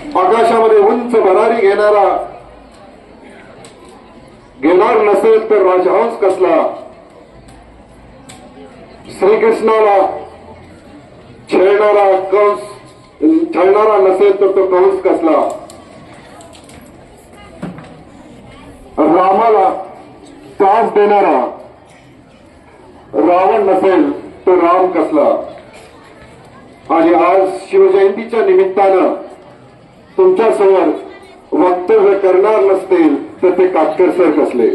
आकाशामध्ये उंच भरारी घेणार नसेल तर राजहंस कसला, श्रीकृष्णाला छळणारा नसेल तर तो कंस कसला, रामाला त्रास देणारा रावण नसेल तो राम कसला. आणि आज शिवजयंतीच्या निमित्तानं तुमच्यासमोर वक्तव्य करणार नसतील तर ते काटकर सर कसले.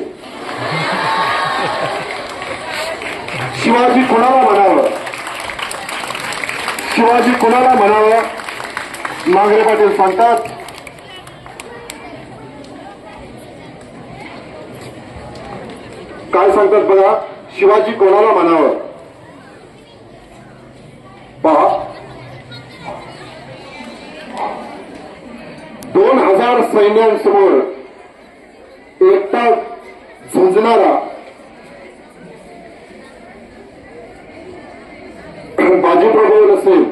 शिवाजी कुणाला म्हणावं, शिवाजी कुणाला म्हणावं. मांगरे पाटील सांगतात, काय सांगतात बघा, शिवाजी कोणाला म्हणावं. पहा, 2000 सैन्यांसमोर एकटा झुंजणारा बाजीप्रभू असेल,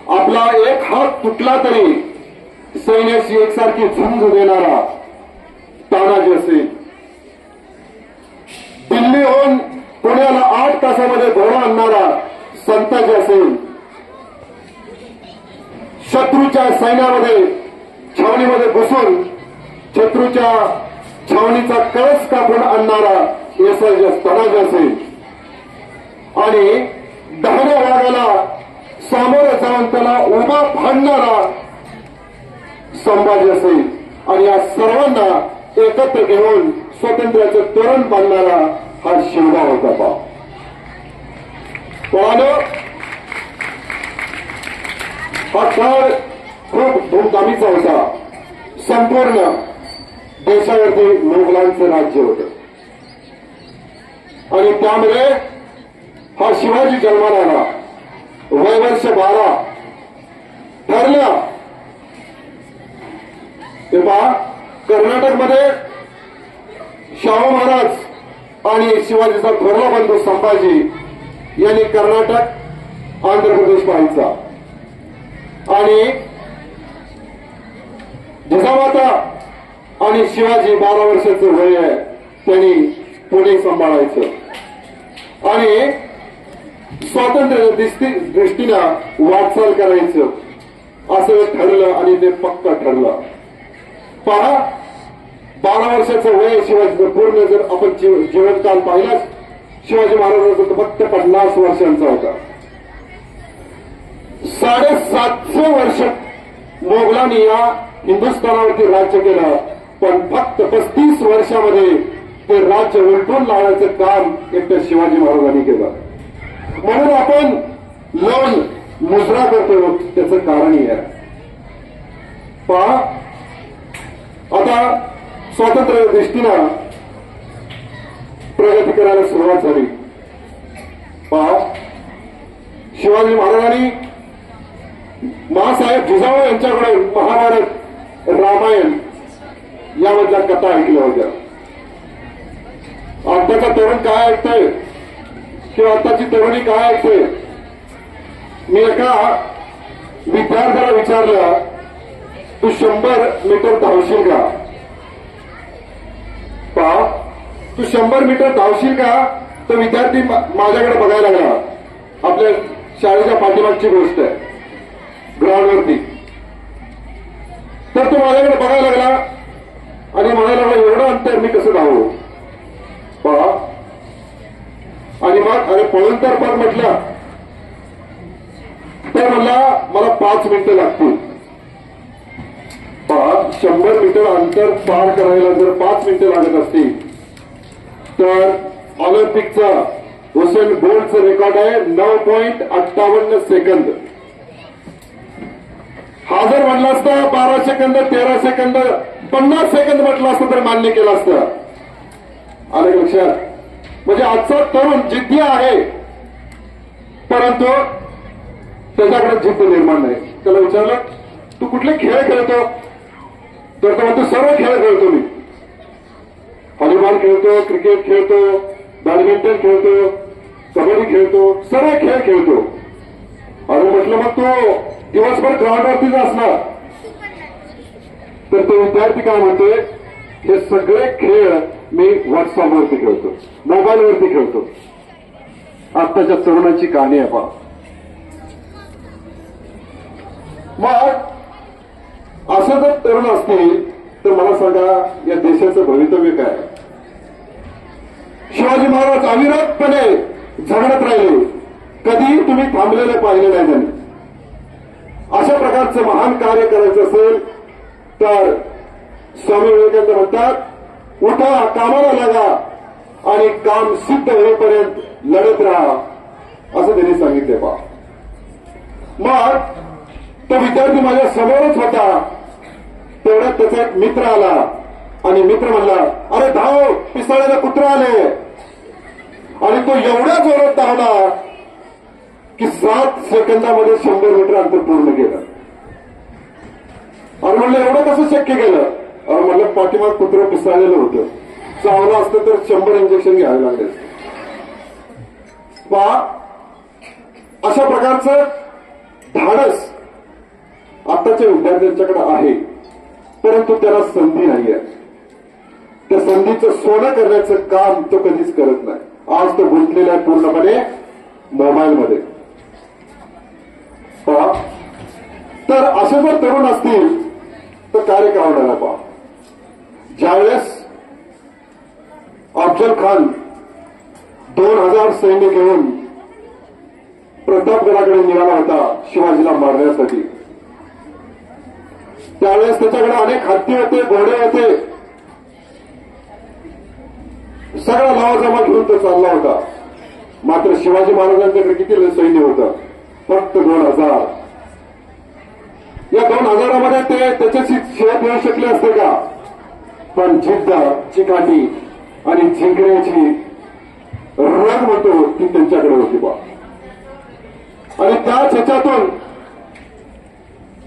आपला एक हात तुटला तरी सैन्याची एकसारखी झुंज देणारा तानाजी असेल, दिल्लीहून पुण्याला 8 तासामध्ये घोडा आणणारा संताजी असेल, शत्रूच्या सैन्यामध्ये छावणीमध्ये घुसून शत्रूच्या छावणीचा कळस कापून आणणारा तानाजी असेल, आणि डहाण्या वाघाला सामोरं जाऊन त्याला उभा फाडणारा संभाजी असेल, आणि या सर्वांना एकत्र घेऊन स्वातंत्र्याचं तोरण बांधणारा हा शिवबा होता. हा काळ खूप धूमधामीचा होता. संपूर्ण देशावरती मोगलांचं राज्य होतं, आणि त्यामध्ये हा शिवाजी जन्माला आला. वयवर्ष 12 ठरल्या तेव्हा कर्नाटकमध्ये शाहू महाराज आणि शिवाजीचा थोरला बंधू संभाजी यांनी कर्नाटक आंध्र प्रदेश पाहायचा, आणि जिजामाता आणि शिवाजी 12 वर्षाचं वय आहे, त्यांनी पुणे सांभाळायचं आणि स्वातंत्र्याच्या दृष्टीनं वाटचाल करायचं असं ठरलं, आणि ते पक्का ठरलं. पहा, 12 वर्षाचं वय शिवाजीचं पूर्ण जर आपण जीवनकाल पाहिलाच, शिवाजी महाराजांचा फक्त 50 वर्षांचा होता. 750 वर्ष मोगलांनी या हिंदुस्थानावरती राज्य केलं, पण फक्त 35 वर्षामध्ये ते राज्य उलटून लावण्याचं काम एकट्या शिवाजी महाराजांनी केलं. म्हणून आपण लोन मुजरा करतो, त्याचं कारणही आहे. पहा, आता स्वातंत्र्याच्या दृष्टीनं प्रगती करायला सुरुवात झाली. पहा, शिवाजी महाराजांनी मासाहेब जिजाऊ यांच्याकडे महाभारत, रामायण यामधल्या कथा ऐकल्या होत्या. आताचा तरुण काय ऐकतोय किंवा आताची तरुणी काय ऐकते. मी एका विद्यार्थ्याला विचारलं, तू 100 मीटर धावशील का. पहा, तू 100 मीटर धावशील का. तर विद्यार्थी माझ्याकडे बघायला लागला. आपल्या शाळेच्या पाठीमागची गोष्ट आहे, ग्राउंडवरती. तर तो माझ्याकडे बघायला लागला आणि म्हणायला लागला, एवढं अंतर मी कसं धावू. पहा, आणि मग अरे पळून तर पण म्हटलं तर मला 5 मिनिटं लागतील. पहा, 100 मीटर अंतर पार करायला जर 5 मिनिटं लागत असतील तर ऑलिम्पिकचा हुसेन बोल्टचं रेकॉर्ड आहे 9.58 सेकंद. हा जर म्हटलं असतं 12 सेकंद, 13 सेकंद, 50 सेकंद म्हटलं असतं तर मान्य केलं असतं. आलं लक्षात. म्हणजे आजचा तरुण जिद्दी आहे, परंतु त्याच्याकडे जिद्द निर्माण नाही. त्याला विचारलं, तू कुठले खेळ खेळतो. तर तो म्हणतो, सर्व खेळ खेळतो मी. व्हॉलीबॉल खेळतो, क्रिकेट खेळतो, बॅडमिंटन खेळतो, कबड्डी खेळतो, सर्व खेळ खेळतो. अरे म्हटलं, मग तू दिवसभर ग्राउंडवरतीच असणार, तर ते विद्यार्थी काय म्हणते, हे सगळे खेळ मी व्हॉट्सअपवरती खेळतो, मोबाईलवरती खेळतो. आत्ताच्या तरुणाची कहाणी आहे पहा. मग असं जर तरुण असतील तर मला सांगा या देशाचं भवितव्य काय? शिवाजी महाराज अविरतपणे झगडत राहिले, कधीही तुम्ही थांबलेले पाहिले नाही त्यांनी. अशा प्रकारचं महान कार्य करायचं असेल तर स्वामी विवेकानंद म्हणतात, उठा, कामाला लागा आणि काम सिद्ध होईपर्यंत लढत राहा, असं त्यांनी सांगितले पहा. मग तो विद्यार्थी माझ्या समोरच होता, तेवढ्यात त्याचा एक मित्र आला आणि मित्र म्हणला, अरे धाव, पिसाळ्याला कुत्रा आले. आणि तो एवढ्या जोरात धावला की 7 सेकंदामध्ये 100 मीटर अंतर पूर्ण केलं. आणि म्हणलं एवढं कसं शक्य केलं? म्हणलं पाठीमाग कुत्रं पिसाळलेलं होतं, चावलं असतं तर 100 इंजेक्शन घ्यावे लागले. पहा, अशा प्रकारचं धाडस आताच्या विद्यार्थ्यांच्याकडे आहे, परंतु त्याला संधी नाही आहे. त्या संधीचं सोनं करण्याचं काम तो कधीच करत नाही. आज तो गुंतलेला आहे पूर्णपणे मोबाईलमध्ये. पहा, तर असे जर तरुण असतील तर कार्य काय होणार आहे पहा. ज्यावेळेस अफजल खान 2000 सैन्य घेऊन प्रतापगडाकडे निघाला होता शिवाजीला मारण्यासाठी, त्यावेळेस त्याच्याकडे अनेक हत्ती होते, घोडे होते, सगळा लावाजमा घेऊन तो चालला होता. मात्र शिवाजी महाराजांच्याकडे किती सैन्य होतं? फक्त 2000. या 2000मध्ये ते त्याच्याशी शेत येऊ शकले असते का? पण जिद्द, चिकाटी आणि जिंकण्याची रग म्हणतो ती त्यांच्याकडे होती बा. आणि त्याच ह्याच्यातून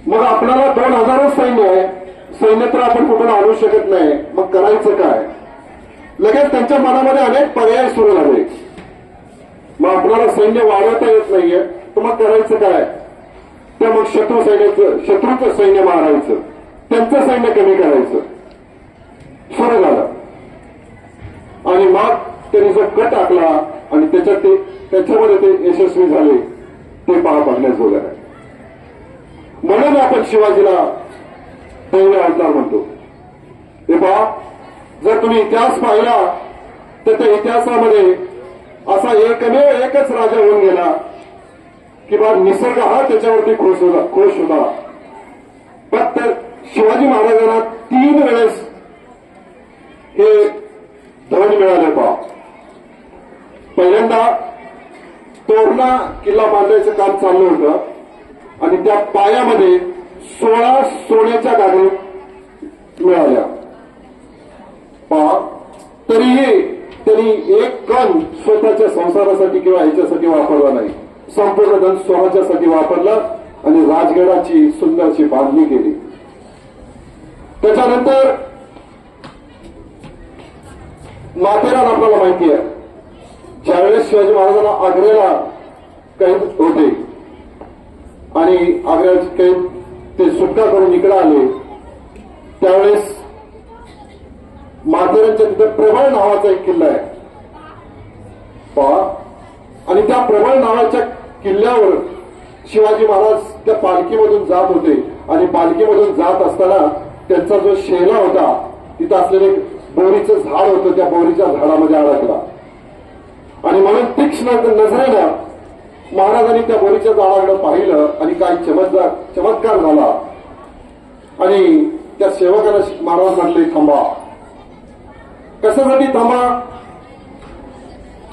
मग आपल्याला 2000 सैन्य आहे, सैन्य तर आपण कुठून आणू शकत नाही, मग करायचं काय? लगेच त्यांच्या मनामध्ये अनेक पर्याय सुरू झाले. मग आपल्याला सैन्य वाढवता येत नाहीये, तर मग करायचं काय? तर मग शत्रूचं सैन्य मारायचं, त्यांचं सैन्य कमी करायचं सुरू झालं. आणि मग त्यांनी जो कट टाकला आणि त्याच्यामध्ये ते यशस्वी झाले, ते पहा बघण्याजोगं आहे. म्हणून आपण शिवाजीला दैवी अवतार म्हणतो. हे पहा, जर तुम्ही इतिहास पाहिला तर त्या इतिहासामध्ये असा एकच राजा होऊन गेला की बा निसर्ग हा त्याच्यावरती खुश होता. फक्त शिवाजी महाराजांना 3 वेळेस हे ध्वज मिळाले पहा. पहिल्यांदा तोरणा किल्ला बांधायचं काम चाललं होतं आणि त्या पायामध्ये 16 सोन्याच्या गाडी मिळाल्या पहा. तरीही त्यांनी एक कण स्वतःच्या संसारासाठी किंवा ह्याच्यासाठी वापरला नाही, संपूर्ण धन स्वराज्यासाठी वापरलं आणि राजगडाची सुंदरशी बांधणी केली. त्याच्यानंतर माथेरान आपल्याला माहिती आहे, ज्यावेळेस शिवाजी महाराजांना आग्र्याला कैद होते आणि आग्र्याची कैद ते सुटका करून इकडे आले, त्यावेळेस माथेरानच्या तिथे प्रबळ नावाचा एक किल्ला आहे पहा. आणि त्या प्रबळ नावाच्या किल्ल्यावर शिवाजी महाराज त्या पालखीमधून जात होते आणि पालखीमधून जात असताना त्यांचा जो शेला होता, तिथं असलेले बोरीचं झाड होतं, त्या बोरीच्या झाडामध्ये अडकला. आणि म्हणून तीक्ष्ण नजरेनं महाराजांनी त्या बोरीच्या झाडाकडे पाहिलं आणि काही चमत्कार झाला. आणि त्या सेवकाला महाराज म्हटले, थांबा. कशासाठी थांबा?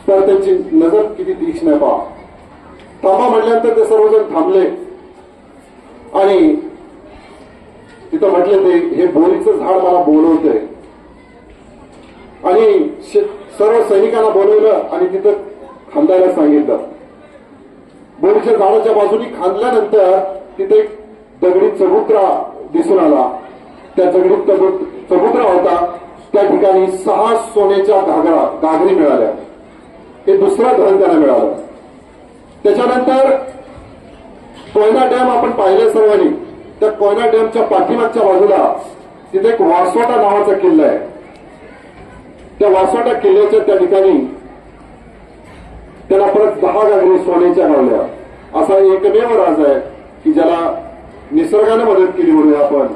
तर त्यांची नजर किती तीक्ष्ण आहे पहा. थांबा म्हटल्यानंतर ते सर्वजण थांबले आणि तिथं म्हटले, ते हे बोरीचं झाड मला बोलवतंय. आणि सर्व सैनिकांना बोलवलं आणि तिथं खांदायला सांगितलं. बोरीच्या झाडाच्या बाजूनी खांदल्यानंतर तिथे एक दगडी चबुतरा दिसून आला. त्या दगडी चबुतरा होता, त्या ठिकाणी 6 सोन्याच्या घागरी मिळाल्या. हे दुसरा धन त्यांना मिळालं. त्याच्यानंतर कोयना डॅम आपण पाहिले सर्वांनी. त्या कोयना डॅमच्या पाठीमागच्या बाजूला तिथे एक वासोटा नावाचा किल्ला आहे. त्या वासोटा किल्ल्याच्या त्या ठिकाणी त्याला परत 10 गागरी सोन्याच्या गावल्या. असा एकमेव राज आहे की ज्याला निसर्गाने मदत केली म्हणूया आपण.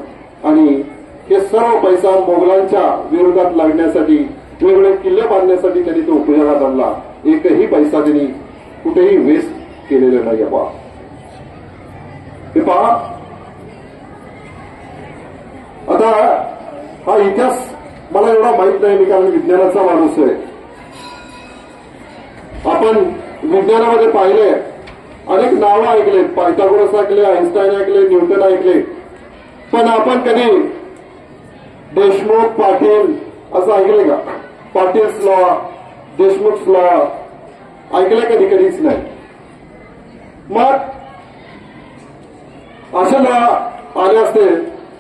आणि हे सर्व पैसा मोगलांच्या विरोधात लढण्यासाठी वेगवेगळे किल्ले बांधण्यासाठी त्यांनी तो उपयोगात आणला. एकही पैसा त्यांनी कुठेही वेस्ट केलेला नाही. हे पहा, आता हा इतिहास मला एवढा माहित नाही, मी कारण विज्ञानाचा माणूस आहे. आपण विज्ञानामध्ये पाहिले अनेक नावं ऐकले, पायथागोरस ऐकले, आईन्स्टाईन ऐकले, न्यूटन ऐकले, पण आपण कधी देशमुख पाटील असं ऐकले का? पाटील्स लॉ, देशमुख लॉ ऐकले कधी? कधीच नाही. मग अशा लॉ आले असते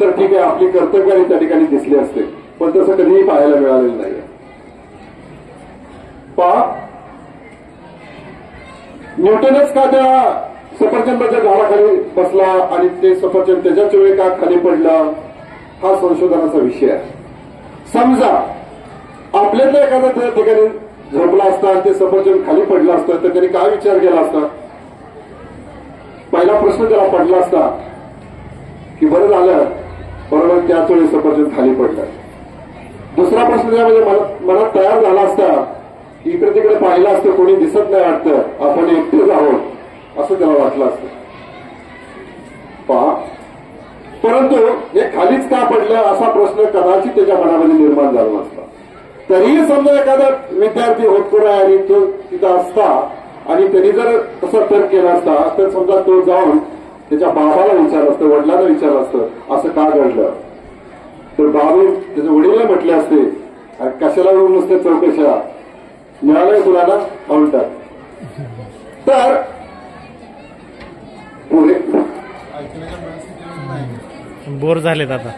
तर ठीक आहे, आपली कर्तव्याने त्या ठिकाणी दिसली असते, पण तसं कधीही पाहायला मिळालेलं नाही. पहा, न्यूटनच का त्या सफरचंदाच्या झाडाखाली बसला आणि ते सफरचंद त्याच्याच वेळी का खाली पडलं, हा संशोधनाचा विषय आहे. समजा आपल्यातल्या एखाद्या त्या ठिकाणी झोपला असता, ते सफरचंद खाली पडलं असतं, तर त्यांनी काय विचार केला असता? पहिला प्रश्न त्याला पडला असता की बरं झालं, बरोबर त्याच वेळी सफरचंद खाली पडलं. दुसरा प्रश्न त्यामध्ये मनात तयार झाला असता, इकडे तिकडे पाहिलं असतं, कोणी दिसत नाही वाटतं, आपण एकटेच आहोत असं त्याला वाटलं असतं. पहा, परंतु हे खालीच का पडलं असा प्रश्न कदाचित त्याच्या मनामध्ये निर्माण झाला नसता. तरीही समजा एखादा विद्यार्थी होतकरू आहे आणि तो तिथं असता आणि त्यांनी जर तसा तर्क केला असता, तर समजा तो जाऊन त्याच्या बाबाला विचारलं असतं, वडिलांना विचारलं असतं असं का घडलं, तर बाबू त्याच्या वडीलला म्हटले असते कशाला येऊन नुसते चौकशा, मिळालंय तुला ना म्हणतात. तर पुढे बोर झालेत आता.